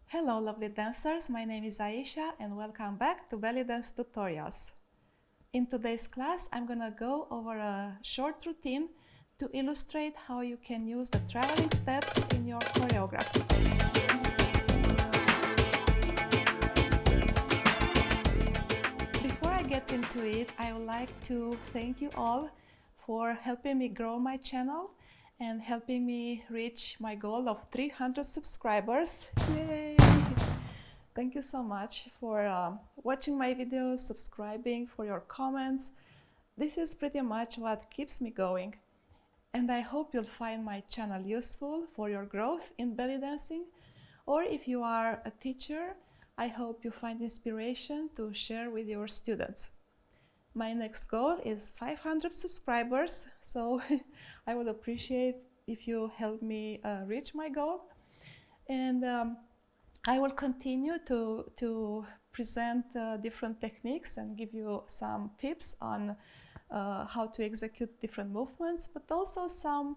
Hello lovely dancers, my name is Aisha and welcome back to Belly Dance Tutorials. In today's class I'm gonna go over a short routine to illustrate how you can use the traveling steps in your choreography. Before I get into it, I would like to thank you all for helping me grow my channel and helping me reach my goal of 300 subscribers. Yay! Thank you so much for watching my videos, subscribing, for your comments. This is pretty much what keeps me going. And I hope you'll find my channel useful for your growth in belly dancing. Or if you are a teacher, I hope you find inspiration to share with your students. My next goal is 500 subscribers, so I would appreciate if you help me reach my goal. And I will continue to present different techniques and give you some tips on how to execute different movements, but also some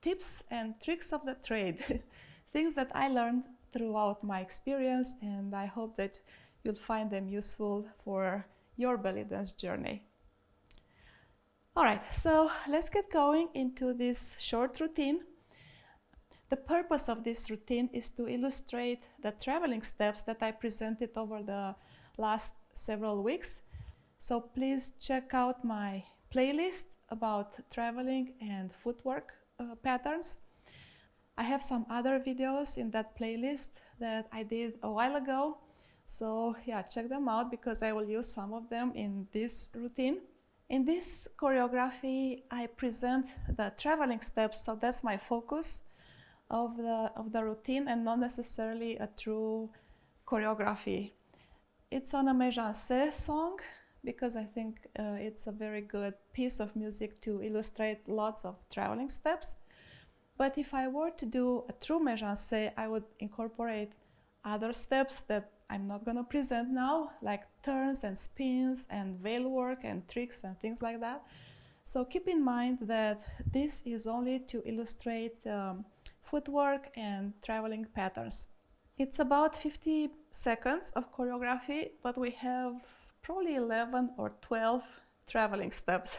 tips and tricks of the trade, things that I learned throughout my experience, and I hope that you'll find them useful for your belly dance journey. Alright, so let's get going into this short routine. The purpose of this routine is to illustrate the traveling steps that I presented over the last several weeks. So please check out my playlist about traveling and footwork patterns. I have some other videos in that playlist that I did a while ago. So yeah, check them out because I will use some of them in this routine. In this choreography, I present the traveling steps, so that's my focus of the routine and not necessarily a true choreography. It's on a Mejanse song because I think it's a very good piece of music to illustrate lots of traveling steps. But if I were to do a true Mejanse, I would incorporate other steps that I'm not going to present now, like turns and spins and veil work and tricks and things like that. So keep in mind that this is only to illustrate footwork and traveling patterns. It's about 50 seconds of choreography, but we have probably 11 or 12 traveling steps,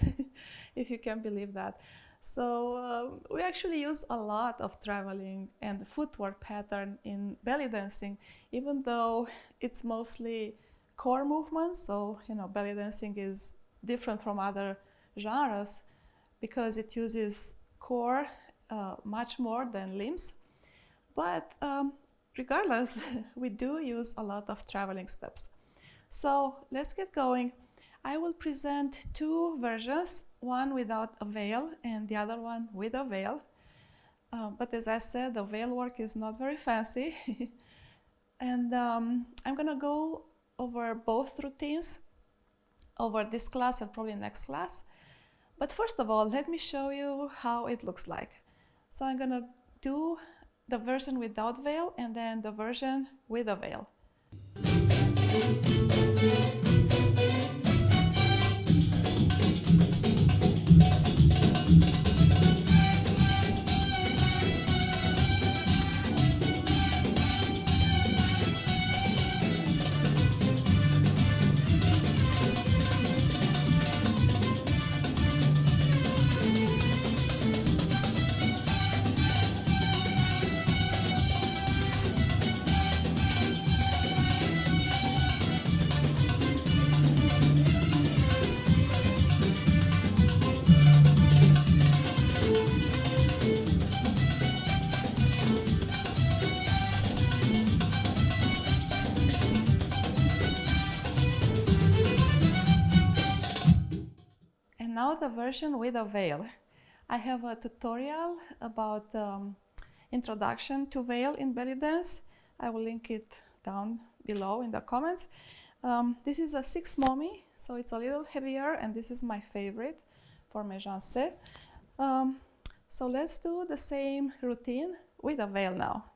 if you can believe that. So we actually use a lot of traveling and footwork pattern in belly dancing, even though it's mostly core movements. So, you know, belly dancing is different from other genres because it uses core much more than limbs. But regardless, we do use a lot of traveling steps. So let's get going. I will present two versions, one without a veil and the other one with a veil. But as I said, the veil work is not very fancy. And I'm gonna go over both routines over this class and probably next class. But first of all, let me show you how it looks like. So I'm gonna do the version without veil and then the version with a veil. Now the version with a veil. I have a tutorial about introduction to veil in belly dance. I will link it down below in the comments. This is a 6 mommy, so it's a little heavier, and this is my favorite for Mejanse. So let's do the same routine with a veil now.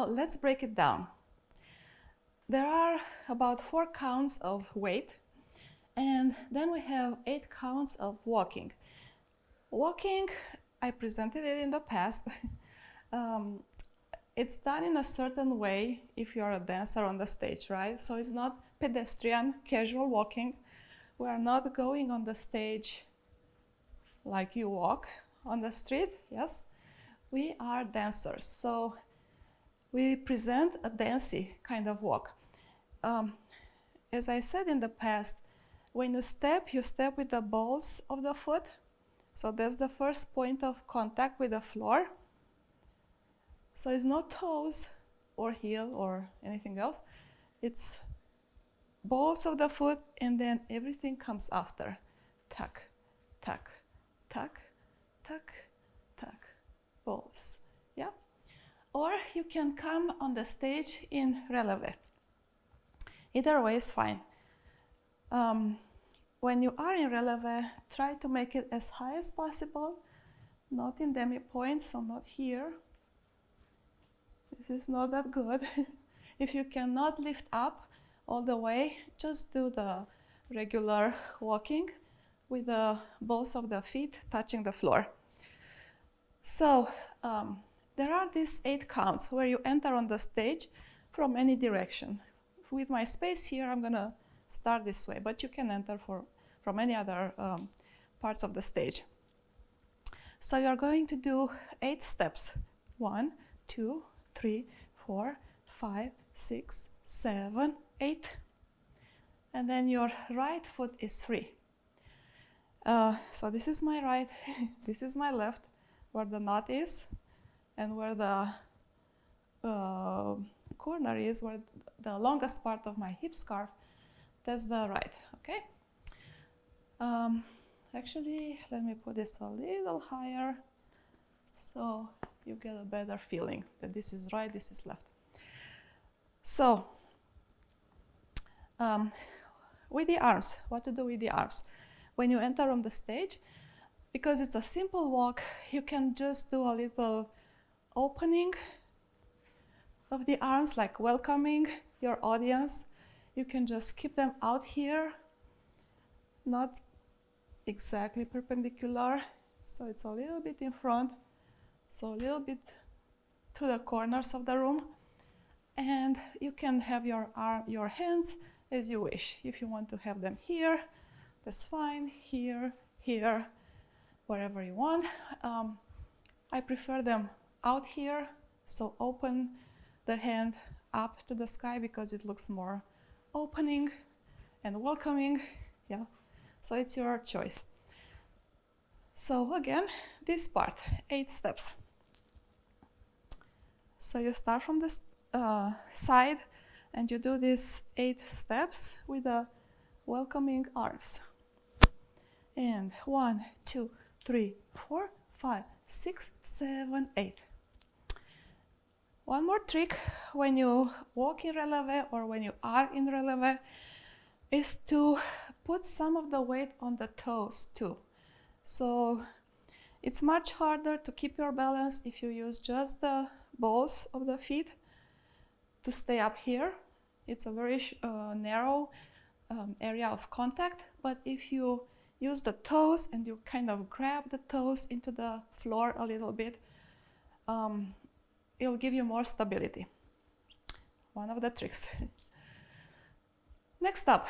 let's break it down. There are about 4 counts of weight, and then we have 8 counts of walking. Walking, I presented it in the past. It's done in a certain way if you're a dancer on the stage, right? So it's not pedestrian, casual walking. We are not going on the stage like you walk on the street, yes? We are dancers, so we present a dancey kind of walk. As I said in the past, when you step with the balls of the foot. So that's the first point of contact with the floor. So it's not toes or heel or anything else. It's balls of the foot, and then everything comes after. Tuck, tuck, tuck, tuck, tuck, balls. Yeah? Or you can come on the stage in releve. Either way is fine. When you are in releve, try to make it as high as possible, not in demi-point, so not here. This is not that good. If you cannot lift up all the way, just do the regular walking with the balls of the feet touching the floor. So there are these 8 counts where you enter on the stage from any direction. With my space here, I'm gonna start this way, but you can enter from any other parts of the stage. So you're going to do 8 steps. 1, 2, 3, 4, 5, 6, 7, 8. And then your right foot is free. So this is my right, this is my left, where the knot is, and where the corner is, where the longest part of my hip scarf, that's the right, okay? Actually, let me put this a little higher so you get a better feeling that this is right, this is left. So, with the arms, what to do with the arms? When you enter on the stage, because it's a simple walk, you can just do a little opening of the arms, like welcoming your audience. You can just keep them out here, not exactly perpendicular, so it's a little bit in front, so a little bit to the corners of the room. And you can have your hands as you wish. If you want to have them here, that's fine, here, here, wherever you want. I prefer them out here, so open the hand up to the sky because it looks more opening and welcoming, yeah. So it's your choice. So again, this part, 8 steps. So you start from the side and you do these 8 steps with the welcoming arms. And 1, 2, 3, 4, 5, 6, 7, 8. One more trick when you walk in releve or when you are in releve is to put some of the weight on the toes too. So it's much harder to keep your balance if you use just the balls of the feet to stay up here. It's a very narrow area of contact, but if you use the toes and you kind of grab the toes into the floor a little bit, it'll give you more stability. One of the tricks. Next up,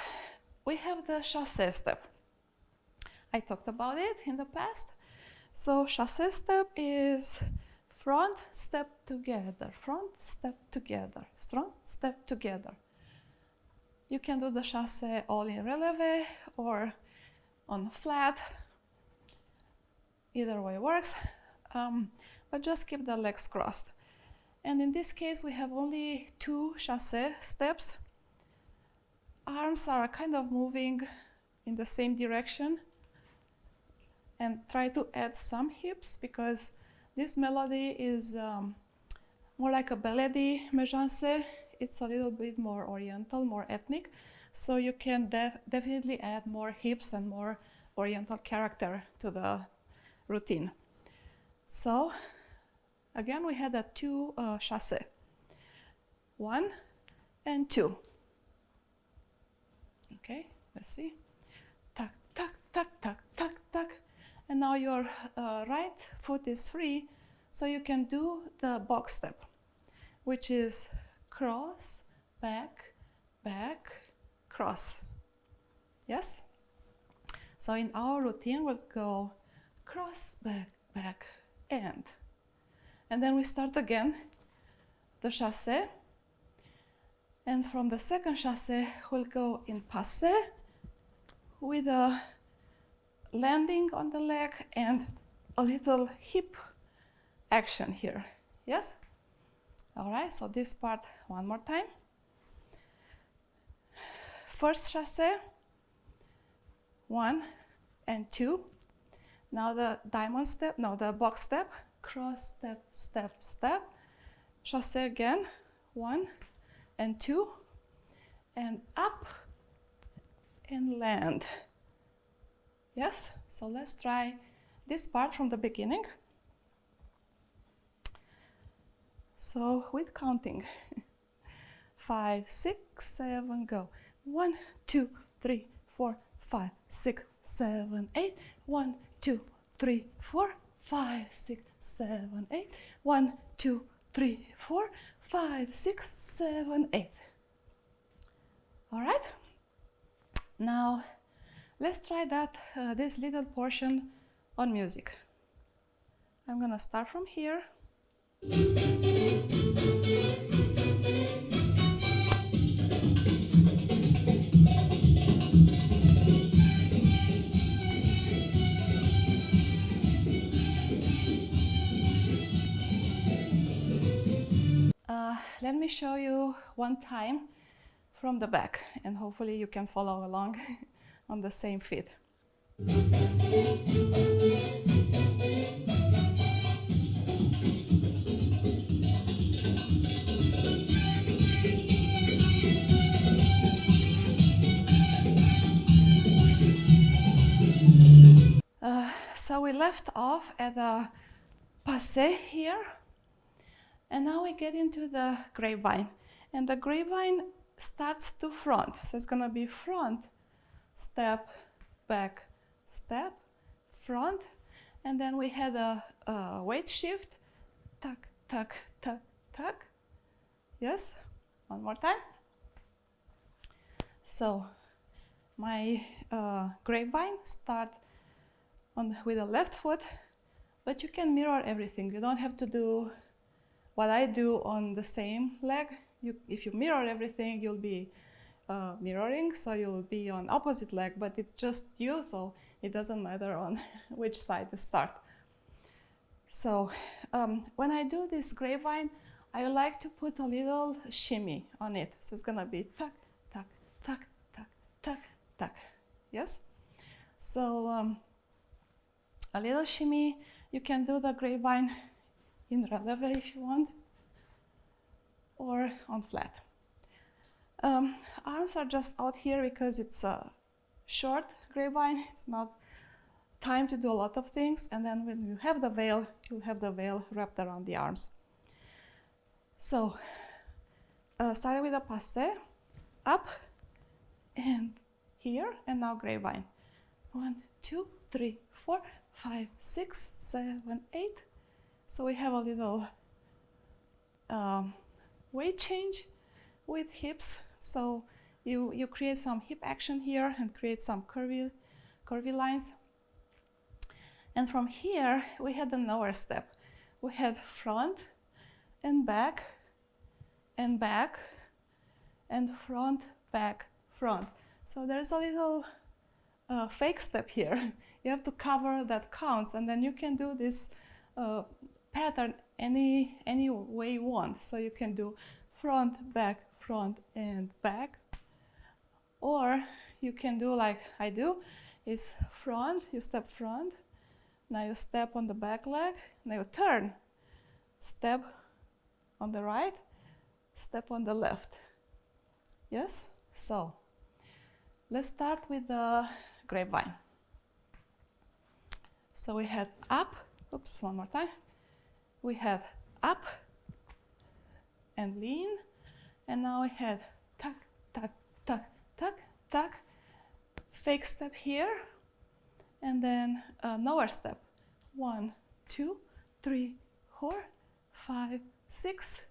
we have the chassé step. I talked about it in the past. So chassé step is front step together, front step together, front step together. You can do the chassé all in releve or on flat. Either way works, but just keep the legs crossed. And in this case, we have only 2 chassé steps. Arms are kind of moving in the same direction. And try to add some hips because this melody is more like a ballady Mejanse. It's a little bit more oriental, more ethnic. So you can definitely add more hips and more oriental character to the routine. So again, we had a 2 chassé. 1 and 2. Okay, let's see. Tuck, tuck, tuck, tuck, tuck, tuck. And now your right foot is free, so you can do the box step, which is cross, back, back, cross. Yes? So in our routine, we'll go cross, back, back, and. And then we start again the chassé. And from the second chassé, we'll go in passé with a landing on the leg and a little hip action here. Yes? All right, so this part one more time. First chassé, 1 and 2. Now the diamond step, no, the box step, cross, step, step, step. Chassé again, 1 and 2, and up and land. Yes, so let's try this part from the beginning. So with counting, 5, 6, 7, go. 1, 2, 3, 4, 5, 6, 7, 8. 1, 2, 3, 4, 5, 6, 7, 8. 1, 2, 3, 4, 5, 6, 7, 8. All right. Now, let's try that this little portion on music. I'm gonna start from here. Let me show you one time from the back, and hopefully you can follow along on the same feet. So we left off at the passé here, and now we get into the grapevine. And the grapevine starts to front. So it's gonna be front, step, back, step, front. And then we had a weight shift, tuck, tuck, tuck, tuck. Yes, one more time. So my grapevine start with the left foot, but you can mirror everything. You don't have to do what I do on the same leg. If you mirror everything, you'll be mirroring, so you'll be on opposite leg, but it's just you, so it doesn't matter on which side to start. So when I do this grapevine, I like to put a little shimmy on it. So it's gonna be tuck, tuck, tuck, tuck, tuck, tuck. Yes? So a little shimmy. You can do the grapevine in releve if you want, or on flat. Arms are just out here because it's a short grapevine. It's not time to do a lot of things, and then when you have the veil, you'll have the veil wrapped around the arms. So starting with a passé, up and here, and now grapevine. 1, 2, 3, 4, 5, 6, 7, 8. So we have a little weight change with hips. So you create some hip action here and create some curvy lines. And from here, we had another step. We had front and back and back and front, back, front. So there's a little fake step here. You have to cover that counts, and then you can do this pattern any way you want. So you can do front, and back. Or you can do like I do, is front, you step front, now you step on the back leg, now you turn, step on the right, step on the left. Yes? So let's start with the grapevine. So we had up, oops, one more time. We had up and lean, And now we had tuck, tuck, tuck, tuck, tuck, fake step here, and then a nowhere step. 1, 2, 3, 4, 5, 6,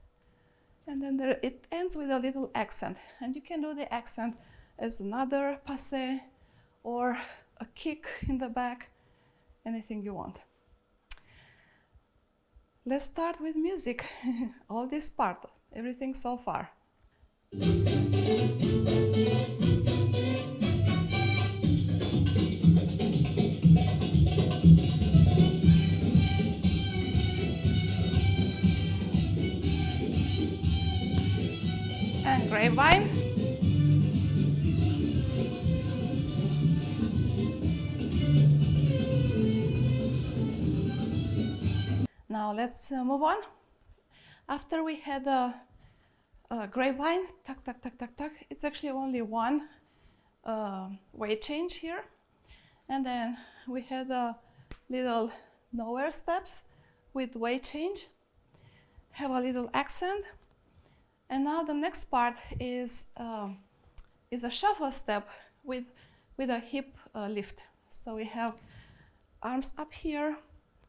and then there, it ends with a little accent. And you can do the accent as another passe or a kick in the back, anything you want. Let's start with music. All this part, everything so far. And grapevine. Now let's move on. After we had a grapevine, tuck, tuck, tuck, tuck, tuck, it's actually only one weight change here. And then we had a little nowhere steps with weight change, have a little accent. And now the next part is a shuffle step with a hip lift. So we have arms up here,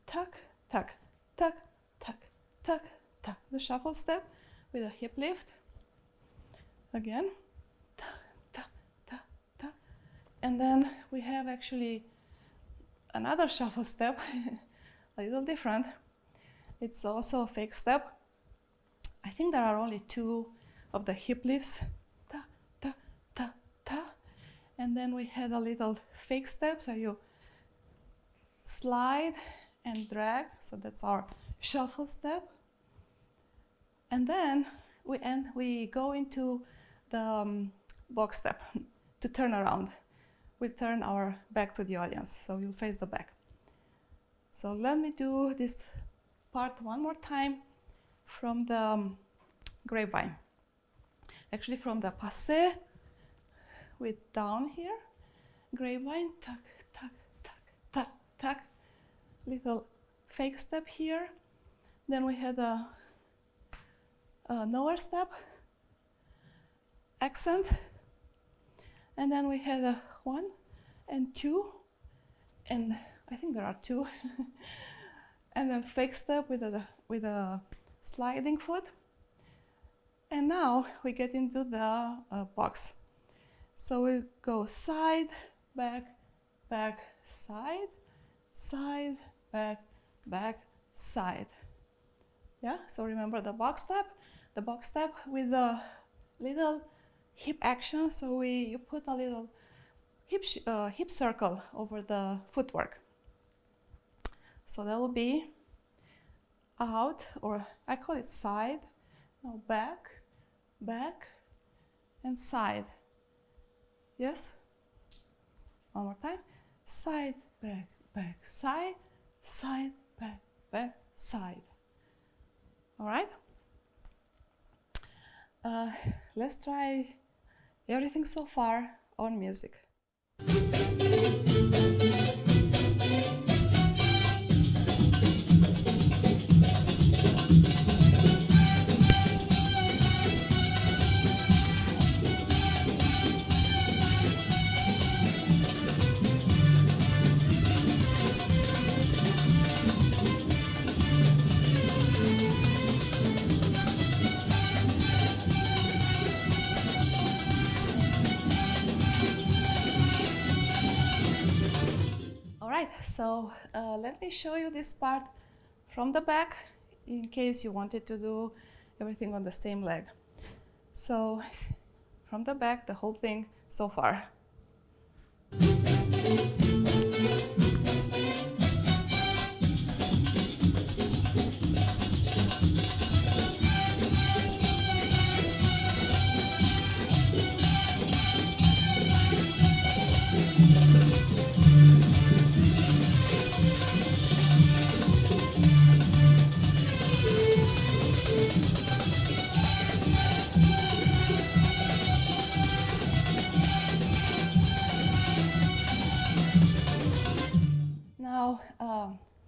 tuck, tuck, tuck, tuck, tuck, tuck. The shuffle step with a hip lift. Again, tuck, tuck, tuck, tuck. And then we have actually another shuffle step, a little different. It's also a fake step. I think there are only 2 of the hip lifts. Ta, ta, ta, ta. And then we had a little fake step, so you slide and drag, so that's our shuffle step. And then we go into the box step to turn around. We turn our back to the audience, so we'll face the back. So let me do this part one more time from the grapevine. Actually from the passe with down here, grapevine, tuck, tuck, tuck, tuck, tuck, little fake step here. Then we had a nowhere step, accent, and then we had a 1 and 2, and I think there are 2, and then fake step with a sliding foot. And now we get into the box. So we'll go side, back, back, side, side, back, back, side. Yeah, so remember the box step with a little hip action. So you put a little hip circle over the footwork. So that will be out, or I call it side. Now back, back, and side. Yes? One more time. Side, back, back, side, side, back, back, side. All right? Let's try everything so far on music. So let me show you this part from the back in case you wanted to do everything on the same leg. So from the back, the whole thing so far.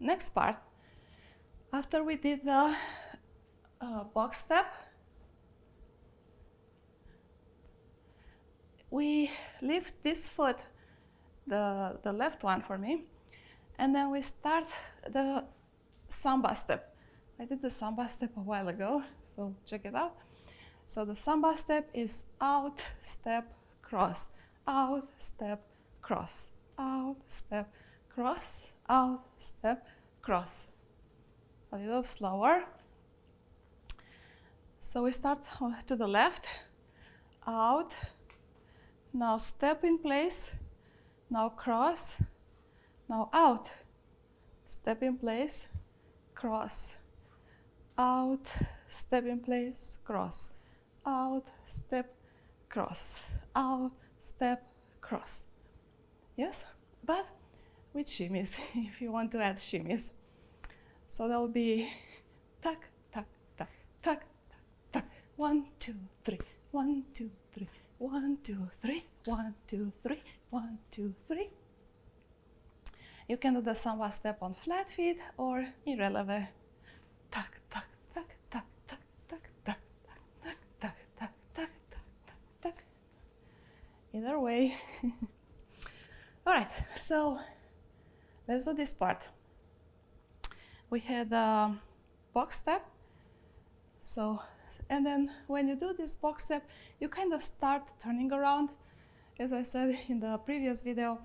Next part, after we did the box step, we lift this foot, the left one for me, and then we start the samba step. I did the samba step a while ago, so check it out. So the samba step is out, step, cross, out, step, cross, out, step, cross, out, step, cross. A little slower. So we start to the left, out, now step in place, now cross, now out, step in place, cross, out, step in place, cross, out, step, cross, out, step, cross. Yes, but with shimmies, if you want to add shimmies. So there'll be tuck, tuck, tuck, tuck, tuck, tuck. 1, 2, 3, 1, 2, 3, 1, 2, 3, 1, 2, 3, 1, 2, 3. You can do the samba step on flat feet or irrelevant. Tuck, tuck, tuck, tuck, tuck, tuck, tuck, tuck, tuck, tuck, tuck, tuck, tuck. Either way. All right, so let's do this part. We had a box step. So, and then when you do this box step, you kind of start turning around. As I said in the previous video,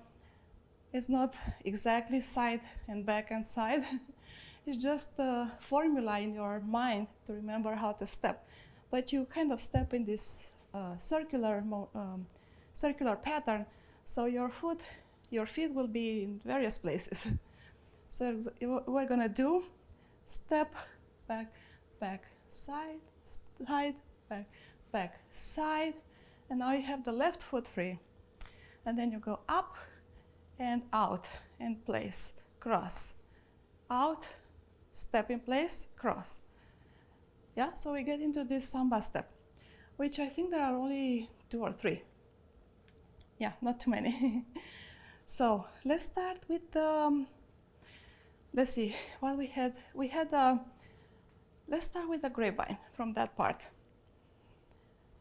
it's not exactly side and back and side. It's just a formula in your mind to remember how to step. But you kind of step in this circular pattern, so your feet will be in various places. So we're gonna do step, back, back, side, side, back, back, side, and now you have the left foot free. And then you go up and out and place, cross, out, step in place, cross. Yeah, so we get into this samba step, which I think there are only 2 or 3. Yeah, not too many. So let's start with the, let's see what we had. We had let's start with the grapevine from that part.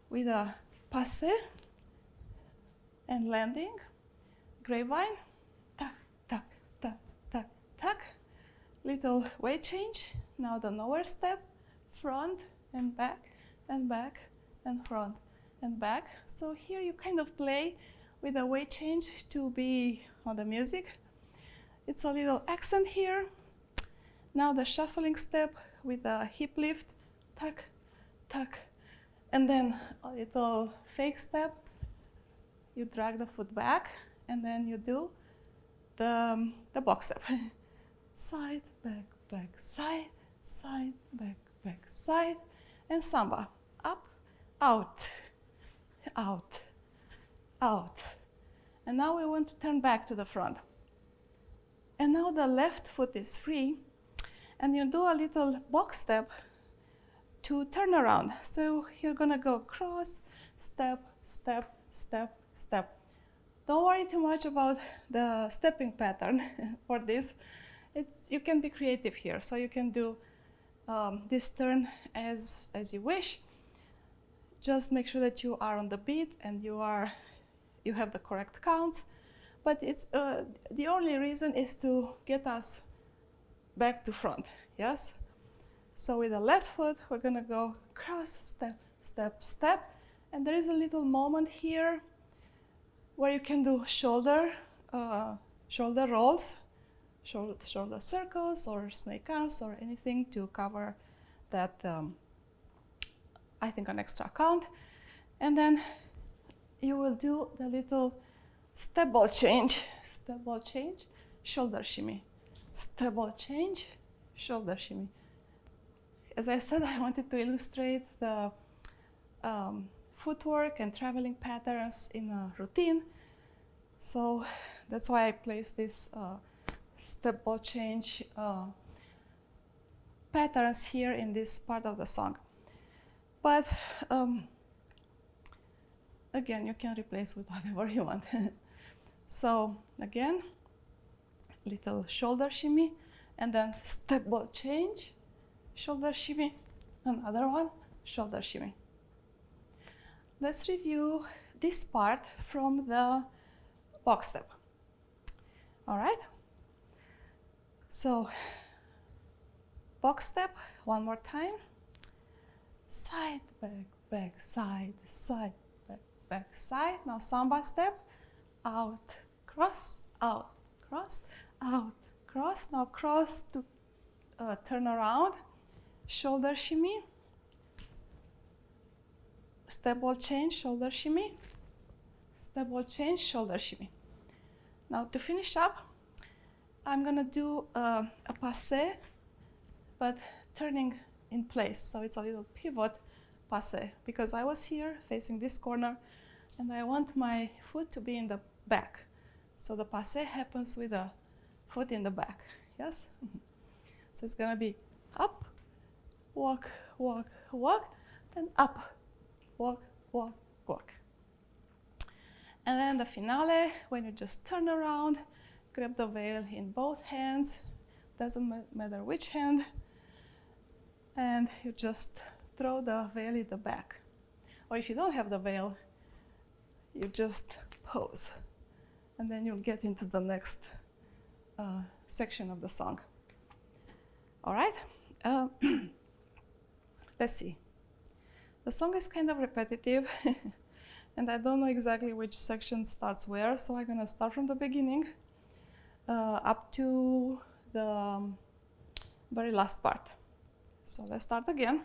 With a passe and landing, grapevine, tuck, tuck, tuck, tuck, tuck, little weight change. Now the nowhere step, front and back and back and front and back. So here you kind of play with a weight change to be on the music. It's a little accent here. Now the shuffling step with a hip lift, tuck, tuck, and then a little fake step. You drag the foot back, and then you do the box step. Side, back, back, side, side, back, back, side, and samba. Up, out, out, out. And now we want to turn back to the front. And now the left foot is free, and you do a little box step to turn around. So you're gonna go cross, step, step, step, step. Don't worry too much about the stepping pattern for this. You can be creative here, so you can do this turn as you wish. Just make sure that you are on the beat and you have the correct counts. But it's the only reason is to get us back to front, yes? So with the left foot, we're gonna go cross, step, step, step. And there is a little moment here where you can do shoulder rolls, shoulder circles or snake arms or anything to cover that, I think, an extra count. And then you will do the little step ball change, shoulder shimmy, step ball change, shoulder shimmy. As I said, I wanted to illustrate the footwork and traveling patterns in a routine. So that's why I placed this step ball change patterns here in this part of the song. But again, you can replace with whatever you want. So again, little shoulder shimmy, and then step ball change, shoulder shimmy, another one, shoulder shimmy. Let's review this part from the box step. All right? So, box step, one more time. Side, back, back, side, side, back, back, side. Now samba step, out, cross, out, cross, out, cross. Now cross to turn around, shoulder shimmy, step ball change, shoulder shimmy, step ball change, shoulder shimmy. Now to finish up, I'm gonna do a passe, but turning in place. So it's a little pivot passe, because I was here facing this corner and I want my foot to be in the back. So the passe happens with the foot in the back, yes? So it's gonna be up, walk, walk, walk, and up, walk, walk, walk. And then the finale, when you just turn around, grab the veil in both hands, doesn't matter which hand, and you just throw the veil in the back. Or if you don't have the veil, you just pose, and then you'll get into the next section of the song. All right? Let's see. The song is kind of repetitive, and I don't know exactly which section starts where, so I'm gonna start from the beginning up to the very last part. So let's start again.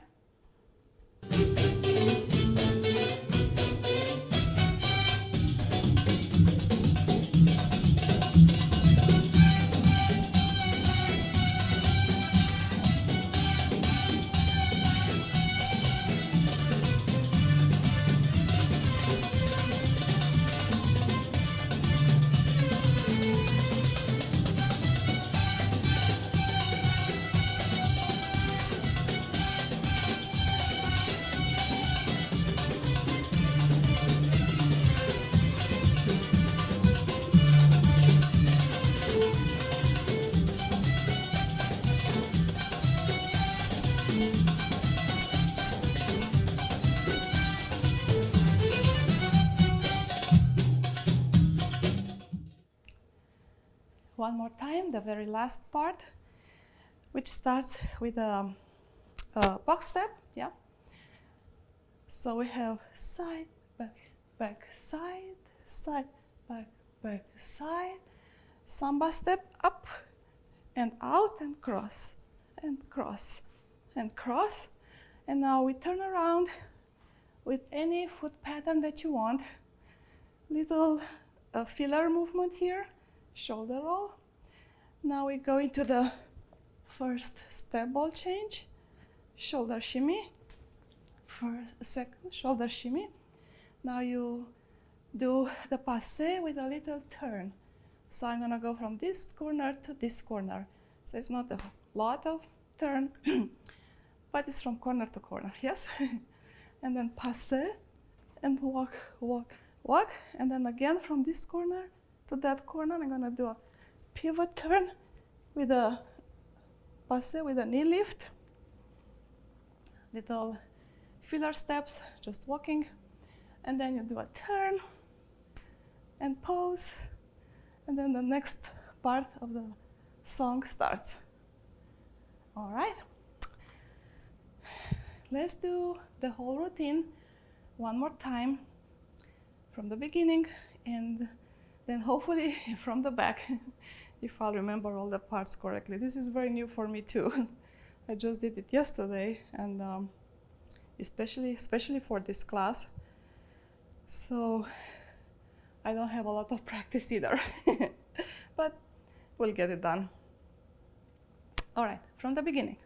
One more time, the very last part, which starts with a box step, yeah? So we have side, back, back, side, side, back, back, side, samba step up and out and cross, and cross, and cross. And now we turn around with any foot pattern that you want. Little filler movement here. Shoulder roll. Now we go into the first step ball change, shoulder shimmy, second shoulder shimmy. Now you do the passe with a little turn. So I'm gonna go from this corner to this corner. So it's not a lot of turn, but it's from corner to corner, yes? And then passe, and walk, walk, walk, and then again from this corner to that corner. I'm gonna do a pivot turn with a passe, with a knee lift. Little filler steps, just walking. And then you do a turn and pose. And then the next part of the song starts. All right. Let's do the whole routine one more time from the beginning, and then hopefully from the back, if I'll remember all the parts correctly. This is very new for me too. I just did it yesterday, and especially for this class. So I don't have a lot of practice either, but we'll get it done. All right, from the beginning.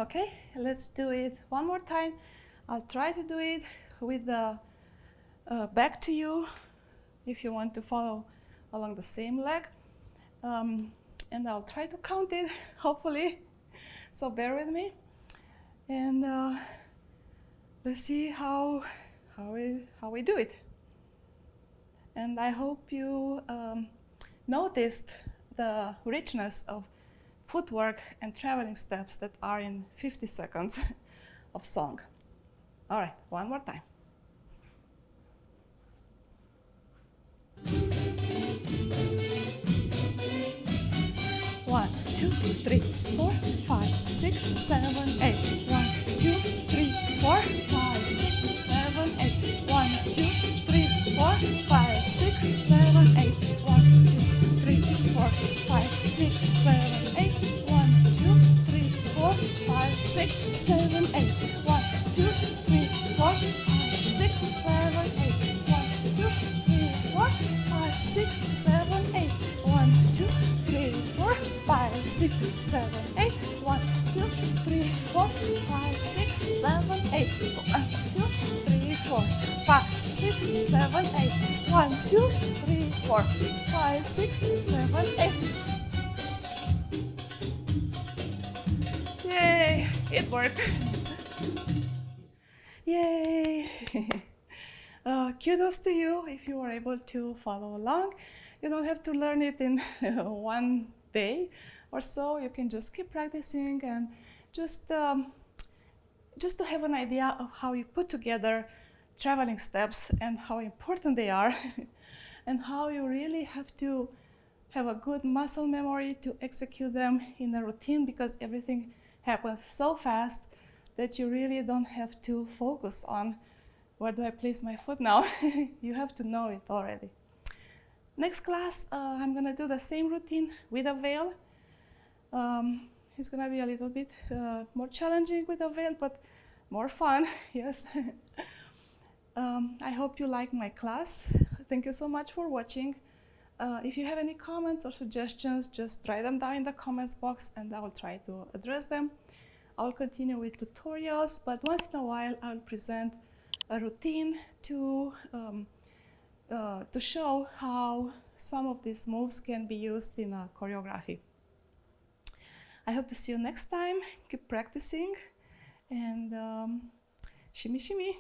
Okay, let's do it one more time. I'll try to do it with the back to you if you want to follow along the same leg. And I'll try to count it, hopefully. So bear with me. And let's see how we do it. And I hope you noticed the richness of footwork and traveling steps that are in 50 seconds of song. All right, one more time. 1, 2, 3, 4, 5, 6, 7, 8. 1, 2, 3, 4, 5, 6, 7, 8. 1, 2, 3, 4, 5, 6, 7, 8. 1, 2, 3, 4, 5, 6, 7, 8. 1, 2, 3, 4, 5, 6, 7, 8. 1, 2, 3, 4, 5, 6, 7, 8. 1, 2, 3, 4, 5, 6, 7, 8. 1, 2, 3, 4, 5, 6, 7, 8. 1, 2, 3, 4, 5, 6, 7, 8. 1, 2, 3, 4, 5, 6, 7, 8. 1, 2, 3, 4, 5, 6, 7, 8. Yay! It worked. Yay! Kudos to you if you were able to follow along. You don't have to learn it in one day or so. You can just keep practicing and just to have an idea of how you put together traveling steps and how important they are and how you really have to have a good muscle memory to execute them in a routine, because everything happens so fast that you really don't have to focus on where do I place my foot now. You have to know it already. Next class, I'm going to do the same routine with a veil. It's going to be a little bit more challenging with a veil, but more fun, yes. I hope you liked my class. Thank you so much for watching. If you have any comments or suggestions, just write them down in the comments box and I will try to address them. I'll continue with tutorials, but once in a while I'll present a routine to show how some of these moves can be used in a choreography. I hope to see you next time. Keep practicing and shimmy shimmy.